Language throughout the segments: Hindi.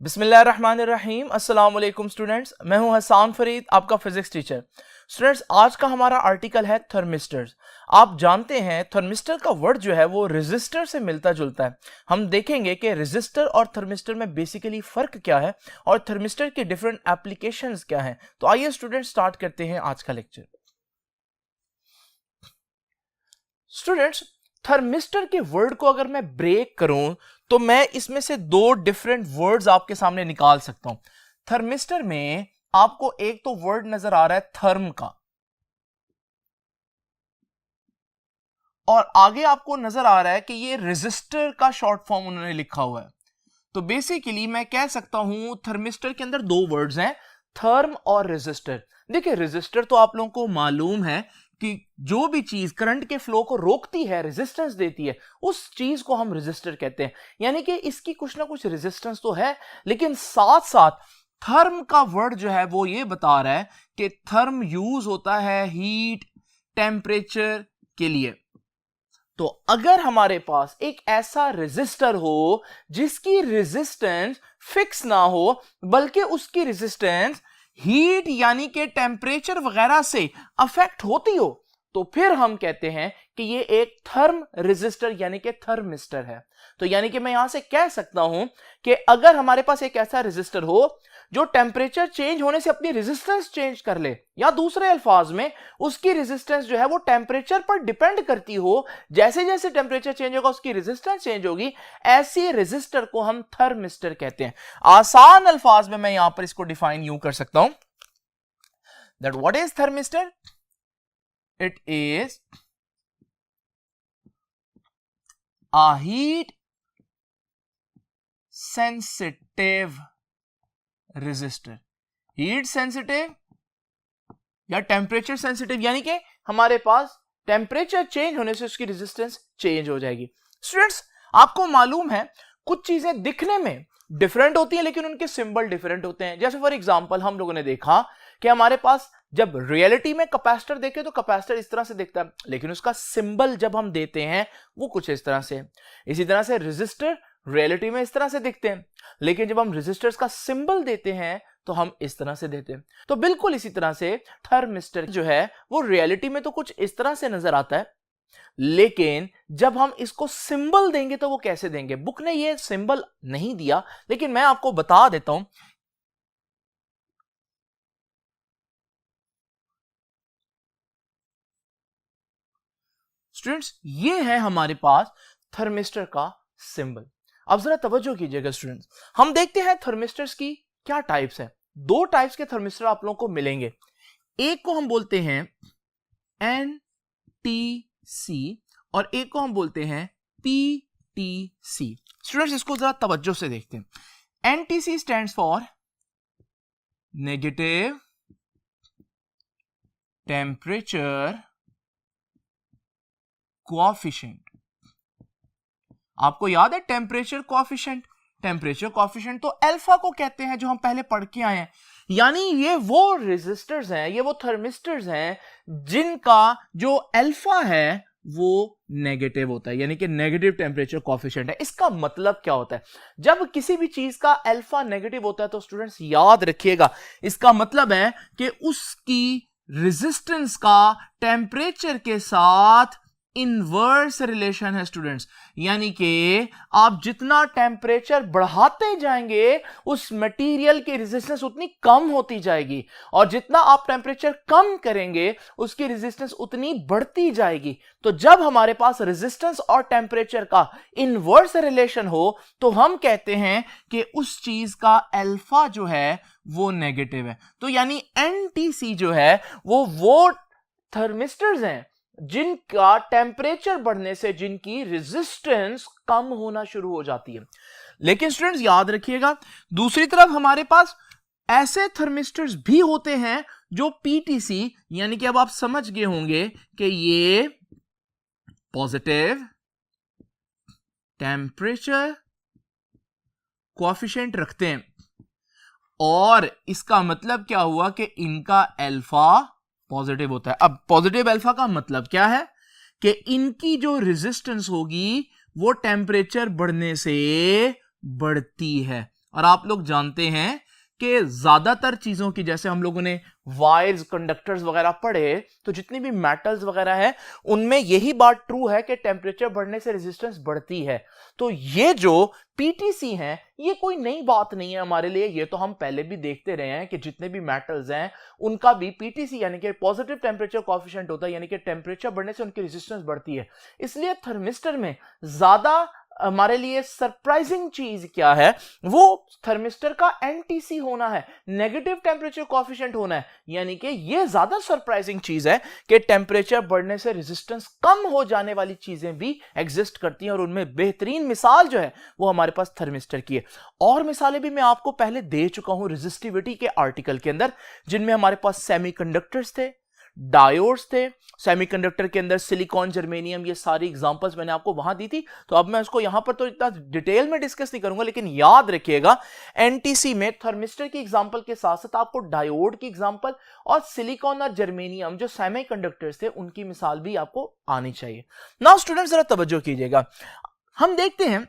बिस्मिल्लाहिर्रहमानिर्रहीम। अस्सलाम वालेकुम स्टूडेंट्स, मैं हूं हसान फरीद, आपका फिजिक्स टीचर। स्टूडेंट्स, आज का हमारा आर्टिकल है थर्मिस्टर्स। आप जानते हैं थर्मिस्टर का वर्ड जो है वो रेजिस्टर से मिलता जुलता है। हम देखेंगे कि रेजिस्टर और थर्मिस्टर में बेसिकली फर्क क्या है और थर्मिस्टर के डिफरेंट एप्लीकेशंस क्या हैं। तो आइए स्टूडेंट्स स्टार्ट करते हैं आज का लेक्चर। स्टूडेंट्स, थर्मिस्टर के वर्ड को अगर मैं ब्रेक करूं तो मैं इसमें से दो डिफरेंट वर्ड्स आपके सामने निकाल सकता हूं। थर्मिस्टर में आपको एक तो वर्ड नजर आ रहा है थर्म का, और आगे आपको नजर आ रहा है कि ये रेजिस्टर का शॉर्ट फॉर्म उन्होंने लिखा हुआ है। तो बेसिकली मैं कह सकता हूं थर्मिस्टर के अंदर दो वर्ड्स हैं, थर्म और रेजिस्टर। देखिए, रेजिस्टर तो आप लोगों को मालूम है कि जो भी चीज करंट के फ्लो को रोकती है, रेजिस्टेंस देती है, उस चीज को हम रेजिस्टर कहते हैं। यानी कि इसकी कुछ ना कुछ रेजिस्टेंस तो है, लेकिन साथ साथ थर्म का वर्ड जो है वो ये बता रहा है कि थर्म यूज होता है हीट टेम्परेचर के लिए। तो अगर हमारे पास एक ऐसा रेजिस्टर हो जिसकी रेजिस्टेंस फिक्स ना हो, बल्कि उसकी रेजिस्टेंस हीट यानी कि टेम्परेचर वगैरह से अफेक्ट होती हो, तो फिर हम कहते हैं कि ये एक थर्म रेजिस्टर यानी कि थर्मिस्टर है। तो यानी कि मैं यहां से कह सकता हूं कि अगर हमारे पास एक ऐसा रेजिस्टर हो जो टेम्परेचर चेंज होने से अपनी रेजिस्टेंस चेंज कर ले, या दूसरे अल्फाज में उसकी रेजिस्टेंस जो है वो टेम्परेचर पर डिपेंड करती हो, जैसे जैसे टेम्परेचर चेंज होगा उसकी रेजिस्टेंस चेंज होगी, ऐसी रेजिस्टर को हम थर्मिस्टर कहते हैं। आसान अल्फाज में मैं यहां पर इसको डिफाइन यूं कर सकता हूं that what is thermistor? It is a heat sensitive resistor। Heat sensitive या टेम्परेचर सेंसिटिव, यानी कि हमारे पास टेम्परेचर चेंज होने से उसकी रेजिस्टेंस चेंज हो जाएगी। स्टूडेंट्स, आपको मालूम है कुछ चीजें दिखने में डिफरेंट होती हैं लेकिन उनके सिंबल डिफरेंट होते हैं। जैसे फॉर एग्जांपल हम लोगों ने देखा कि हमारे पास जब रियलिटी में कैपेसिटर देखे तो कैपेसिटर इस तरह से दिखता है, लेकिन उसका सिंबल जब हम देते हैं वो कुछ इस तरह से। इसी तरह से रेजिस्टर रियलिटी में इस तरह से दिखते हैं, लेकिन जब हम रेजिस्टर्स का सिंबल देते हैं तो हम इस तरह से देते हैं। तो बिल्कुल इसी तरह से थर्मिस्टर जो है वो रियलिटी में तो कुछ इस तरह से नजर आता है, लेकिन जब हम इसको सिंबल देंगे तो वो कैसे देंगे? बुक ने ये सिंबल नहीं दिया, लेकिन मैं आपको बता देता हूं। स्टूडेंट्स, ये है हमारे पास थर्मिस्टर का सिंबल। अब जरा तवज्जो कीजिएगा स्टूडेंट्स, हम देखते हैं थर्मिस्टर्स की क्या टाइप्स है। दो टाइप्स के थर्मिस्टर आप लोगों को मिलेंगे। एक को हम बोलते हैं NTC और एक को हम बोलते हैं PTC। स्टूडेंट्स, इसको जरा तवज्जो से देखते हैं। NTC stands for negative temperature coefficient. आपको याद है टेम्परेचर कोएफिशिएंट? टेम्परेचर कोएफिशिएंट तो अल्फा को कहते हैं, जो हम पहले पढ़ के आए हैं। यानी ये वो रेजिस्टर्स हैं, ये वो थर्मिस्टर्स हैं जिनका जो अल्फा है वो नेगेटिव होता है, यानी कि नेगेटिव टेम्परेचर कोएफिशिएंट है। इसका मतलब क्या होता है? जब किसी भी चीज का अल्फा नेगेटिव होता है तो स्टूडेंट्स याद रखिएगा, इसका मतलब है कि उसकी रेजिस्टेंस का टेम्परेचर के साथ इनवर्स रिलेशन है स्टूडेंट्स। यानी कि आप जितना टेम्परेचर बढ़ाते जाएंगे उस मटेरियल की रेजिस्टेंस उतनी कम होती जाएगी, और जितना आप टेम्परेचर कम करेंगे उसकी रेजिस्टेंस उतनी बढ़ती जाएगी। तो जब हमारे पास रेजिस्टेंस और टेम्परेचर का इनवर्स रिलेशन हो तो हम कहते हैं कि उस चीज का अल्फा जो है वो नेगेटिव है। तो यानी NTC जो है वो थर्मिस्टर्स हैं जिनका टेम्परेचर बढ़ने से जिनकी रेजिस्टेंस कम होना शुरू हो जाती है। लेकिन स्टूडेंट्स याद रखिएगा, दूसरी तरफ हमारे पास ऐसे थर्मिस्टर्स भी होते हैं जो PTC, यानी कि अब आप समझ गए होंगे कि ये पॉजिटिव टेम्परेचर कोएफिशिएंट रखते हैं, और इसका मतलब क्या हुआ कि इनका अल्फा पॉजिटिव होता है। अब पॉजिटिव अल्फा का मतलब क्या है कि इनकी जो रेजिस्टेंस होगी वो टेम्परेचर बढ़ने से बढ़ती है। और आप लोग जानते हैं कि ज्यादातर चीजों की, जैसे हम लोगों ने वायर्स, कंडक्टर्स वगैरह पढ़े, तो जितनी भी मेटल्स वगैरह है उनमें यही बात ट्रू है कि टेम्परेचर बढ़ने से रेजिस्टेंस बढ़ती है। तो ये जो पीटीसी है ये कोई नई बात नहीं है हमारे लिए, ये तो हम पहले भी देखते रहे हैं कि जितने भी मेटल्स हैं उनका भी पीटीसी यानी कि पॉजिटिव टेम्परेचर कोएफिशिएंट होता है, यानी कि टेम्परेचर बढ़ने से उनकी रेजिस्टेंस बढ़ती है। इसलिए थर्मिस्टर में ज्यादा हमारे लिए सरप्राइजिंग चीज क्या है, वो थर्मिस्टर का एनटीसी होना है, नेगेटिव टेम्परेचर कोएफिशिएंट होना है। यानी कि ये ज्यादा सरप्राइजिंग चीज है कि टेम्परेचर बढ़ने से रेजिस्टेंस कम हो जाने वाली चीजें भी एग्जिस्ट करती हैं, और उनमें बेहतरीन मिसाल जो है वो हमारे पास थर्मिस्टर की है। और मिसालें भी मैं आपको पहले दे चुका हूं रेजिस्टिविटी के आर्टिकल के अंदर, जिनमें हमारे पास सेमीकंडक्टर्स थे, डायोड्स थे, सेमीकंडक्टर के अंदर सिलिकॉन, जर्मेनियम, ये सारी एग्जांपल्स मैंने आपको वहां दी थी। तो अब मैं उसको यहां पर तो इतना डिटेल में डिस्कस नहीं करूंगा, लेकिन याद रखिएगा एनटीसी में थर्मिस्टर की एग्जांपल के साथ साथ आपको डायोड की एग्जांपल और सिलिकॉन और जर्मेनियम जो सेमीकंडक्टर्स थे उनकी मिसाल भी आपको आनी चाहिए। नाउ स्टूडेंट्स जरा तवज्जो कीजिएगा, हम देखते हैं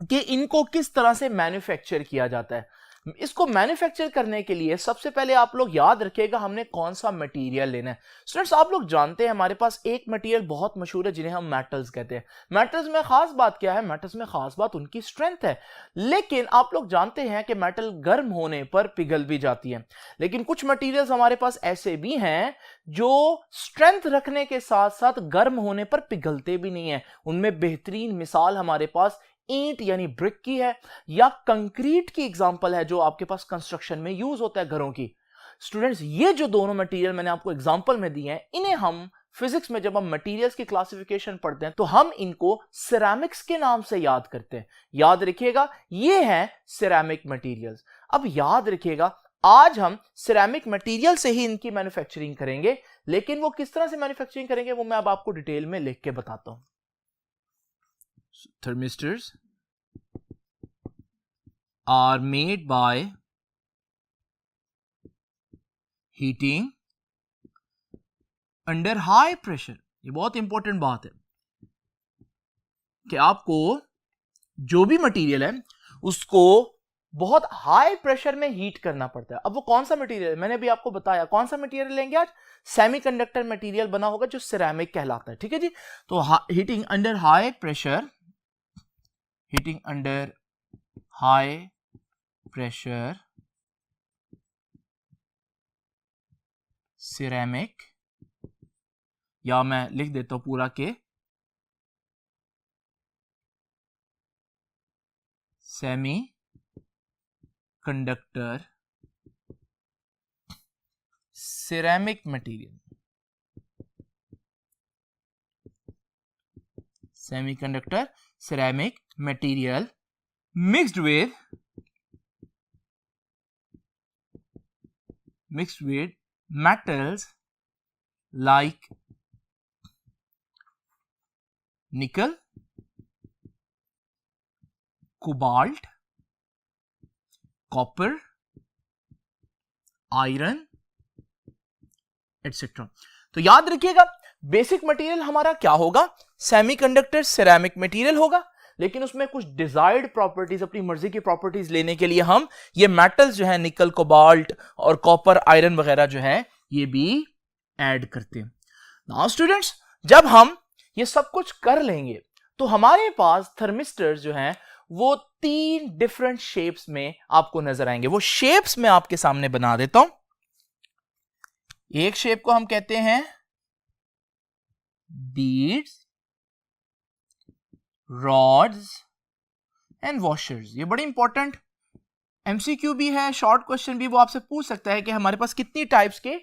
कि इनको किस तरह से मैन्युफैक्चर किया जाता है। इसको मैन्युफैक्चर करने के लिए सबसे पहले आप लोग याद रखिएगा हमने कौन सा मटेरियल लेना है। स्टूडेंट्स आप लोग जानते हैं हमारे पास एक मटेरियल बहुत मशहूर है जिन्हें हम मेटल्स कहते हैं। मेटल्स में खास बात क्या है, मेटल्स में खास बात उनकी स्ट्रेंथ है, लेकिन आप लोग जानते हैं कि मेटल गर्म होने पर पिघल भी जाती है। लेकिन कुछ मटेरियल्स हमारे पास ऐसे भी हैं जो स्ट्रेंथ रखने के साथ साथ गर्म होने पर पिघलते भी नहीं है। उनमें बेहतरीन मिसाल हमारे पास ईंट यानी ब्रिक की है, या कंक्रीट की एग्जांपल है जो आपके पास कंस्ट्रक्शन में यूज होता है घरों की। स्टूडेंट्स ये जो दोनों मटेरियल मैंने आपको एग्जांपल में दिए हैं, इन्हें हम फिजिक्स में जब हम मटेरियल्स की क्लासिफिकेशन पढ़ते हैं तो हम इनको सिरेमिक्स के नाम से याद करते हैं। याद रखिएगा ये है सिरेमिक मटेरियल्स। अब याद रखिएगा आज हम सिरेमिक मटेरियल से ही इनकी मैन्युफैक्चरिंग करेंगे, लेकिन वो किस तरह से मैन्युफैक्चरिंग करेंगे वो मैं अब आपको डिटेल में लिख के बताता हूं। Thermistors are made by heating under high pressure। ये बहुत इंपॉर्टेंट बात है कि आपको जो भी मटेरियल है उसको बहुत हाई प्रेशर में हीट करना पड़ता है। अब वो कौन सा मटेरियल है, मैंने अभी आपको बताया कौन सा मटेरियल लेंगे आज, सेमीकंडक्टर मटेरियल बना होगा जो सिरेमिक कहलाता है। ठीक है जी, तो heating under high pressure, heating under high pressure ceramic, या मैं लिख देता हूं पूरा के semi conductor ceramic material, semiconductor ceramic material mixed with metals like nickel, cobalt, copper, iron etc। तो याद रखिएगा बेसिक मटेरियल हमारा क्या होगा, सेमीकंडक्टर सिरेमिक मटेरियल होगा, लेकिन उसमें कुछ डिजायर्ड प्रॉपर्टीज, अपनी मर्जी की प्रॉपर्टीज लेने के लिए हम ये मेटल्स जो है निकल, कोबाल्ट और कॉपर, आयरन वगैरह जो है ये भी ऐड करते हैं। नाउ स्टूडेंट्स जब हम ये सब कुछ कर लेंगे तो हमारे पास थर्मिस्टर्स जो हैं वो 3 डिफरेंट शेप्स में आपको नजर आएंगे। वो शेप्स मैं आपके सामने बना देता हूं। एक शेप को हम कहते हैं बीड्स, रॉड्स एंड वॉशर्स। ये बड़ी इंपॉर्टेंट एमसीक्यू भी है, शॉर्ट क्वेश्चन भी, वो आपसे पूछ सकता है कि हमारे पास कितनी टाइप्स के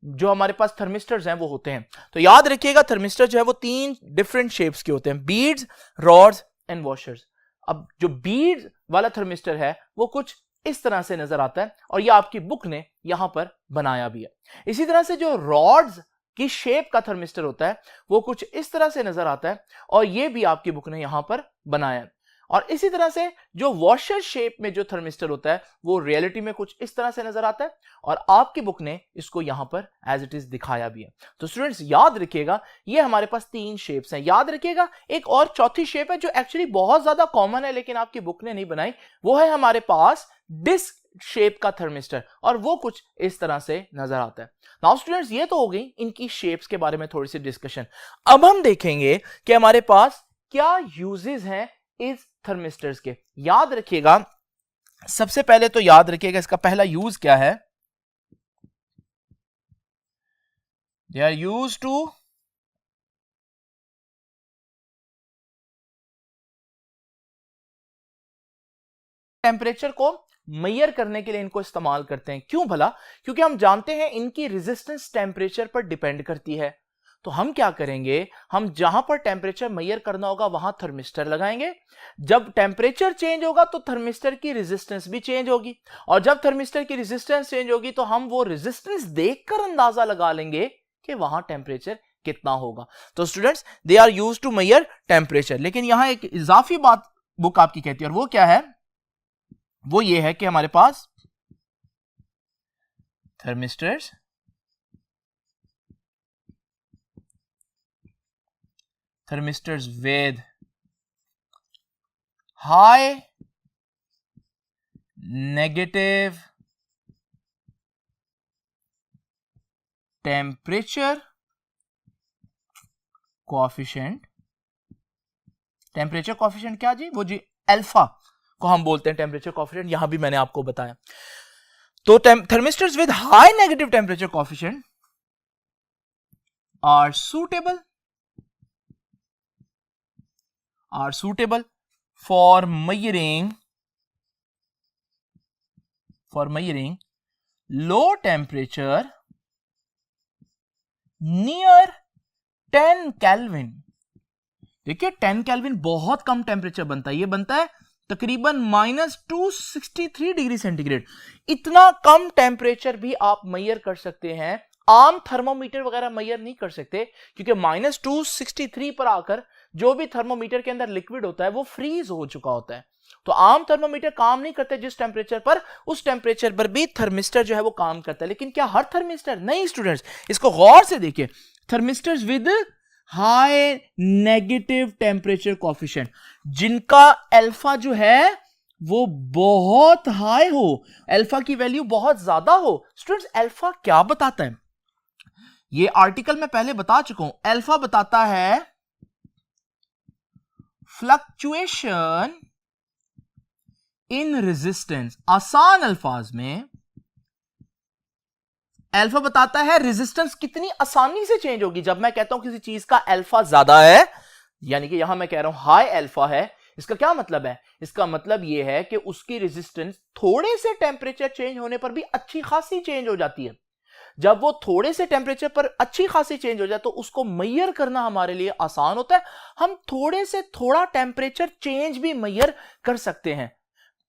जो हमारे पास थर्मिस्टर्स हैं वो होते हैं। तो याद रखिएगा थर्मिस्टर जो है वो 3 डिफरेंट शेप्स के होते हैं, बीड्स, रॉड्स एंड वॉशर्स। अब जो बीड्स वाला थर्मिस्टर है वो कुछ इस तरह से नजर आता है, और ये आपकी बुक ने यहां पर बनाया भी है। इसी तरह से जो रॉड्स की शेप का थर्मिस्टर होता है वो कुछ इस तरह से नजर आता है, और ये भी आपकी बुक ने यहां पर बनाया है। और इसी तरह से जो वॉशर शेप में जो थर्मिस्टर होता है वो रियलिटी में कुछ इस तरह से नजर आता है, और आपकी बुक ने इसको यहां पर एज इट इज दिखाया भी है। तो स्टूडेंट्स याद रखिएगा, ये हमारे पास 3 शेप्स हैं। याद रखिएगा एक और चौथी शेप है जो एक्चुअली बहुत ज्यादा कॉमन है लेकिन आपकी बुक ने नहीं बनाई, वो है हमारे पास डिस्क शेप का थर्मिस्टर, और वो कुछ इस तरह से नजर आता है। नाउ स्टूडेंट्स ये तो हो गई इनकी शेप्स के बारे में थोड़ी सी डिस्कशन। अब हम देखेंगे कि हमारे पास क्या यूजेस हैं इस थर्मिस्टर्स के। याद रखिएगा, सबसे पहले तो याद रखिएगा इसका पहला यूज क्या है। They are used to temperature को मेजर करने के लिए इनको इस्तेमाल करते हैं। क्यों भला? क्योंकि हम जानते हैं इनकी रेजिस्टेंस टेम्परेचर पर डिपेंड करती है। तो हम क्या करेंगे, हम जहां पर टेम्परेचर मेजर करना होगा वहां थर्मिस्टर लगाएंगे। जब टेम्परेचर चेंज होगा तो थर्मिस्टर की रेजिस्टेंस भी चेंज होगी, और जब थर्मिस्टर की रेजिस्टेंस चेंज होगी तो हम वो रेजिस्टेंस देखकर अंदाजा लगा लेंगे कि वहां टेम्परेचर कितना होगा। तो students they are used to measure temperature. लेकिन यहां एक इजाफी बात बुक आपकी कहती है, और वो क्या है? वो ये है कि हमारे पास thermistors with high negative temperature coefficient। Temperature coefficient क्या जी? वो जी अल्फा को हम बोलते हैं टेम्परेचर कोएफिशिएंट, यहां भी मैंने आपको बताया। तो thermistors with high negative temperature coefficient are suitable for measuring low temperature near 10 Kelvin. देखिए 10 केल्विन बहुत कम टेम्परेचर बनता है, ये बनता है तकरीबन -263 डिग्री सेंटीग्रेड। इतना कम टेम्परेचर भी आप मेजर कर सकते हैं। आम थर्मोमीटर वगैरह मेजर नहीं कर सकते क्योंकि -263 पर आकर जो भी थर्मोमीटर के अंदर लिक्विड होता है वो फ्रीज हो चुका होता है। तो आम थर्मोमीटर काम नहीं करते जिस टेम्परेचर पर, उस टेम्परेचर पर भी थर्मिस्टर जो है वो काम करता है। लेकिन क्या हर थर्मिस्टर? नहीं स्टूडेंट्स, इसको गौर से देखिए। Thermistors with high negative temperature coefficient, जिनका अल्फा जो है वो बहुत हाई हो, अल्फा की वैल्यू बहुत ज्यादा हो। स्टूडेंट्स अल्फा क्या बताता है? ये आर्टिकल मैं पहले बता चुका हूं। अल्फा बताता है फ्लक्चुएशन इन रेजिस्टेंस। आसान अल्फाज में अल्फा बताता है रेजिस्टेंस कितनी आसानी से चेंज होगी। जब मैं कहता हूं किसी चीज का अल्फा ज्यादा है, यानी कि यहां मैं कह रहा हूं हाई अल्फा है, इसका क्या मतलब है? इसका मतलब यह है कि उसकी रेजिस्टेंस थोड़े से टेम्परेचर चेंज होने पर भी अच्छी खासी चेंज हो जाती है। जब वो थोड़े से टेम्परेचर पर अच्छी खासी चेंज हो जाए तो उसको मेजर करना हमारे लिए आसान होता है। हम थोड़े से थोड़ा टेम्परेचर चेंज भी मेजर कर सकते हैं।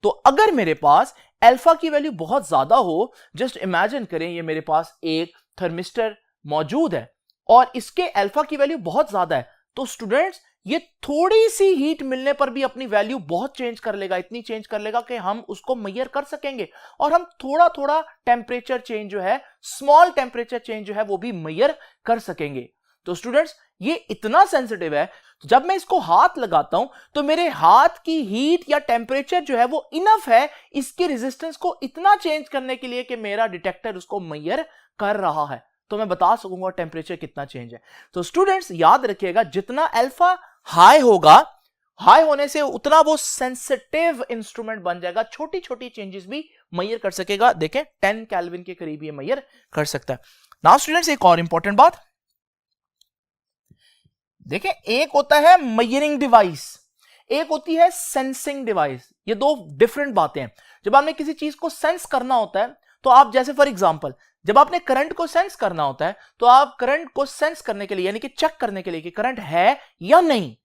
तो अगर मेरे पास अल्फा की वैल्यू बहुत ज्यादा हो, जस्ट इमेजिन करें ये मेरे पास एक थर्मिस्टर मौजूद है और इसके अल्फा की वैल्यू बहुत ज्यादा है, तो स्टूडेंट्स ये थोड़ी सी हीट मिलने पर भी अपनी वैल्यू बहुत चेंज कर लेगा, इतनी चेंज कर लेगा कि हम उसको मेजर कर सकेंगे और हम थोड़ा थोड़ा टेम्परेचर चेंज जो है, स्मॉल टेम्परेचर चेंज जो है वो भी मेजर कर सकेंगे। तो स्टूडेंट्स ये इतना सेंसिटिव है, तो जब मैं इसको हाथ लगाता हूं तो मेरे हाथ की हीट या टेम्परेचर जो है वो इनफ है इसकी रेजिस्टेंस को इतना चेंज करने के लिए कि मेरा डिटेक्टर उसको मेजर कर रहा है, तो मैं बता सकूंगा टेम्परेचर कितना चेंज है। तो स्टूडेंट्स याद रखिएगा, जितना अल्फा हाई होगा, हाई होने से उतना वो सेंसिटिव इंस्ट्रूमेंट बन जाएगा, छोटी छोटी चेंजेस भी मेजर कर सकेगा। देखें 10 केल्विन के करीब ये मेजर कर सकता है। नाउ स्टूडेंट्स एक और इंपॉर्टेंट बात देखें, एक होता है मेजरिंग डिवाइस, एक होती है सेंसिंग डिवाइस। ये दो डिफरेंट बातें हैं। जब आपने किसी चीज को सेंस करना होता है तो आप, जैसे फॉर एग्जांपल जब आपने करंट को सेंस करना होता है तो आप करंट को सेंस करने के लिए यानी कि चेक करने के लिए कि करंट है या नहीं,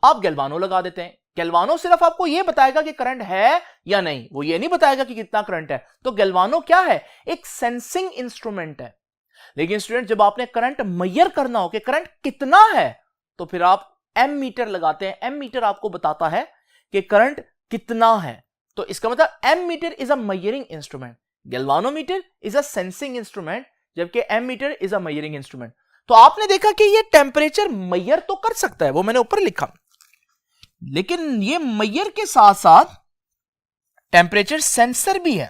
आप गैल्वानो लगा देते हैं। गैल्वानो सिर्फ आपको यह बताएगा कि करंट है या नहीं, वो ये नहीं बताएगा कि कितना करंट है। तो गैल्वानो क्या है? एक सेंसिंग इंस्ट्रूमेंट है। लेकिन स्टूडेंट जब आपने करंट मेजर करना हो कि करंट कितना है, तो फिर आप एम मीटर लगाते हैं। एम मीटर आपको बताता है कि करंट कितना है। तो इसका मतलब ammeter is a measuring instrument, galvanometer is a sensing instrument, जबकि ammeter is a measuring instrument. तो आपने देखा कि ये टेम्परेचर मेजर तो कर सकता है, वो मैंने ऊपर लिखा, लेकिन ये मेजर के साथ साथ टेम्परेचर सेंसर भी है।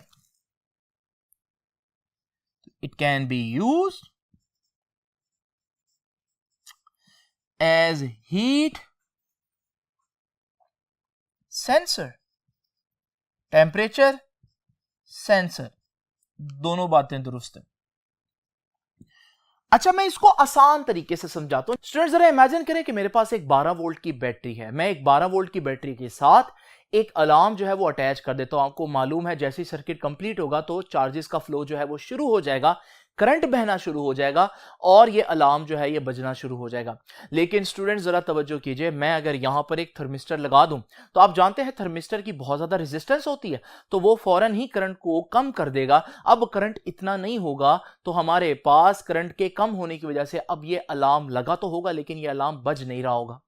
It can be used as heat sensor, temperature sensor, दोनों बातें दुरुस्त है। अच्छा, मैं इसको आसान तरीके से समझाता हूं। स्टूडेंट जरा इमेजिन करें कि मेरे पास एक 12 वोल्ट की बैटरी है, मैं एक 12 वोल्ट की बैटरी के साथ एक अलार्म जो है वो अटैच कर देता हूं। आपको मालूम है जैसे ही सर्किट कंप्लीट होगा तो चार्जेस का फ्लो जो है वो शुरू हो जाएगा, करंट बहना शुरू हो जाएगा और ये अलार्म जो है ये बजना शुरू हो जाएगा। लेकिन स्टूडेंट जरा तवज्जो कीजिए, मैं अगर यहां पर एक थर्मिस्टर लगा दूं तो आप जानते हैं थर्मिस्टर की बहुत ज्यादा रेजिस्टेंस होती है, तो वो फौरन ही करंट को कम कर देगा। अब करंट इतना नहीं होगा तो हमारे पास करंट के कम होने की वजह से अब ये अलार्म लगा तो होगा लेकिन ये अलार्म बज नहीं रहा होगा।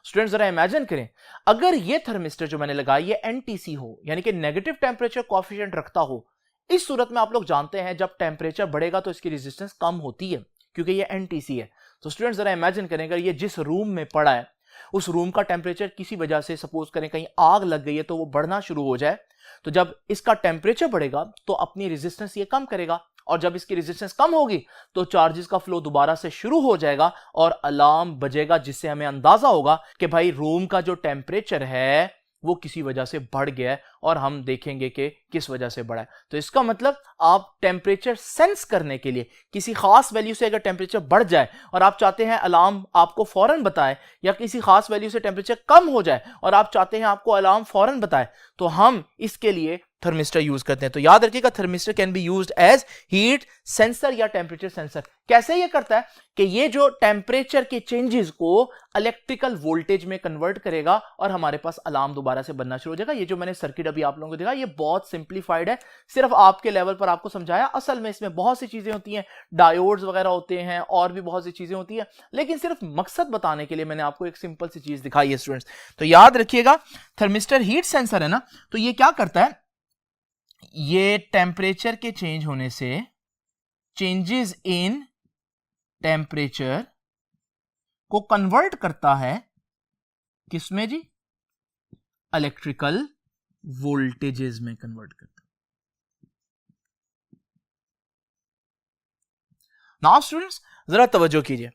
स्टूडेंट जरा इमेजिन करें, अगर ये थर्मिस्टर जो मैंने लगाया ये एनटीसी हो, यानी कि नेगेटिव टेम्परेचर कोएफिशिएंट रखता हो, इस सूरत में आप लोग जानते हैं जब टेम्परेचर बढ़ेगा तो इसकी रेजिस्टेंस कम होती है क्योंकि ये एनटीसी है। तो स्टूडेंट जरा इमेजिन करें, अगर ये जिस रूम में पड़ा है उस रूम का टेम्परेचर किसी वजह से सपोज करें कहीं आग लग गई है तो वो बढ़ना शुरू हो जाए, तो जब इसका टेम्परेचर बढ़ेगा तो अपनी रेजिस्टेंस ये कम करेगा और जब इसकी रेजिस्टेंस कम होगी तो चार्जेस का फ्लो दोबारा से शुरू हो जाएगा और अलार्म बजेगा, जिससे हमें अंदाजा होगा कि भाई रूम का जो टेम्परेचर है वो किसी वजह से बढ़ गया है और हम देखेंगे कि किस वजह से बढ़ा है। तो इसका मतलब आप टेम्परेचर सेंस करने के लिए किसी खास वैल्यू से अगर टेम्परेचर बढ़ जाए और आप चाहते हैं अलार्म आपको फौरन बताए, या किसी खास वैल्यू से टेम्परेचर कम हो जाए और आप चाहते हैं आपको अलार्म फौरन बताए, तो हम इसके लिए थर्मिस्टर यूज करते हैं। तो याद रखिएगा thermistor can be used as heat sensor या टेम्परेचर सेंसर। कैसे ये करता है कि ये जो टेम्परेचर के चेंजेस को इलेक्ट्रिकल वोल्टेज में कन्वर्ट करेगा और हमारे पास अलार्म दोबारा से बनना शुरू हो जाएगा। ये जो मैंने सर्किट अभी आप लोगों को दिखा ये बहुत सिंप्लीफाइड है, सिर्फ आपके लेवल पर आपको समझाया। असल में इसमें बहुत सी चीजें होती हैं, डायोड्स वगैरह होते हैं और भी बहुत सी चीजें होती हैं, लेकिन सिर्फ मकसद बताने के लिए मैंने आपको एक सिंपल सी चीज दिखाई है स्टूडेंट्स। तो याद रखिएगा थर्मिस्टर हीट सेंसर है ना, तो ये क्या करता है, ये टेम्परेचर के चेंज होने से, चेंजेस इन टेम्परेचर को कन्वर्ट करता है किसमें जी, इलेक्ट्रिकल वोल्टेजेस में कन्वर्ट करता है। नाउ स्टूडेंट्स जरा तवज्जो कीजिए,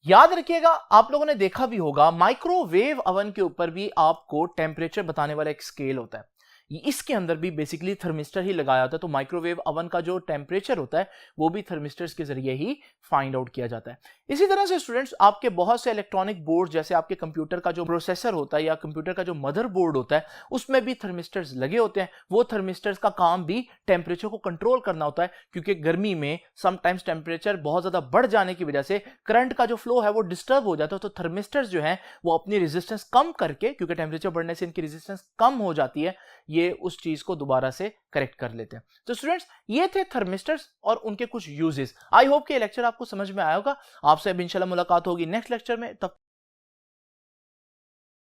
याद रखिएगा आप लोगों ने देखा भी होगा माइक्रोवेव ओवन के ऊपर भी आपको टेम्परेचर बताने वाला एक स्केल होता है, इसके अंदर भी बेसिकली थर्मिस्टर ही लगाया होता है। तो माइक्रोवेव ओवन का जो टेम्परेचर होता है वो भी थर्मिस्टर्स के जरिए ही फाइंड आउट किया जाता है। इसी तरह से स्टूडेंट्स आपके बहुत से इलेक्ट्रॉनिक बोर्ड, जैसे आपके कंप्यूटर का जो प्रोसेसर होता है या कंप्यूटर का जो मदरबोर्ड होता है उसमें भी थर्मिस्टर्स लगे होते हैं। वो थर्मिस्टर्स का काम भी टेम्परेचर को कंट्रोल करना होता है, क्योंकि गर्मी में समटाइम्स टेम्परेचर बहुत ज्यादा बढ़ जाने की वजह से करंट का जो फ्लो है वो डिस्टर्ब हो जाता है। तो थर्मिस्टर्स जो है वो अपनी रेजिस्टेंस कम करके, क्योंकि टेम्परेचर बढ़ने से इनकी रेजिस्टेंस कम हो जाती है, ये उस चीज को दोबारा से करेक्ट कर लेते हैं। तो स्टूडेंट्स ये थे थर्मिस्टर्स और उनके कुछ यूजेस। आई होप कि ये लेक्चर आपको समझ में आया होगा। आपसे अब इंशाल्लाह मुलाकात होगी नेक्स्ट लेक्चर में, तब